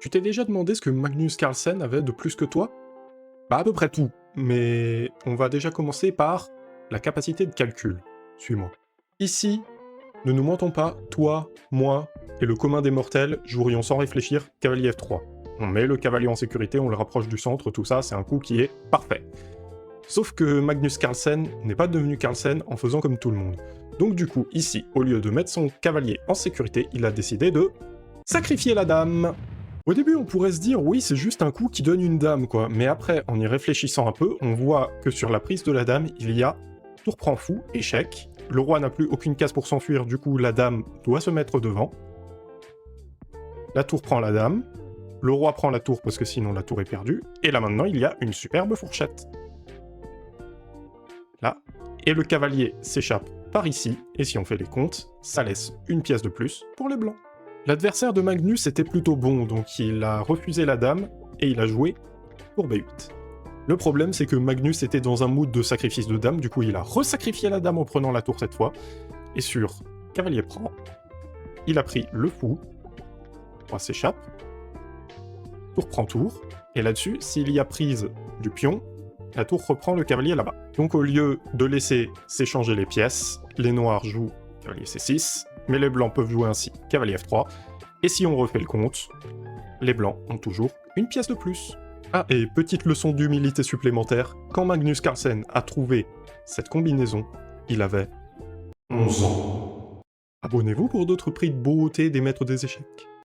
Tu t'es déjà demandé ce que Magnus Carlsen avait de plus que toi? Bah à peu près tout, mais on va déjà commencer par la capacité de calcul. Suis-moi. Ici, ne nous mentons pas, toi, moi et le commun des mortels jouerions sans réfléchir cavalier F3. On met le cavalier en sécurité, on le rapproche du centre, tout ça, c'est un coup qui est parfait. Sauf que Magnus Carlsen n'est pas devenu Carlsen en faisant comme tout le monde. Donc du coup, ici, au lieu de mettre son cavalier en sécurité, il a décidé de sacrifier la dame. Au début, on pourrait se dire, oui, c'est juste un coup qui donne une dame, quoi. Mais après, en y réfléchissant un peu, on voit que sur la prise de la dame, il y a tour prend fou, échec. Le roi n'a plus aucune case pour s'enfuir, du coup, la dame doit se mettre devant. La tour prend la dame. Le roi prend la tour parce que sinon la tour est perdue. Et là, maintenant, il y a une superbe fourchette. Là. Et le cavalier s'échappe par ici. Et si on fait les comptes, ça laisse une pièce de plus pour les blancs. L'adversaire de Magnus était plutôt bon, donc il a refusé la dame, et il a joué pour B8. Le problème, c'est que Magnus était dans un mood de sacrifice de dame, du coup il a resacrifié la dame en prenant la tour cette fois, et sur cavalier prend, il a pris le fou, roi s'échappe, tour prend tour, et là-dessus, s'il y a prise du pion, la tour reprend le cavalier là-bas. Donc au lieu de laisser s'échanger les pièces, les noirs jouent cavalier C6, mais les blancs peuvent jouer ainsi cavalier F3, et si on refait le compte, les blancs ont toujours une pièce de plus. Ah, et petite leçon d'humilité supplémentaire, quand Magnus Carlsen a trouvé cette combinaison, il avait 11 ans. Abonnez-vous pour d'autres prix de beauté des maîtres des échecs.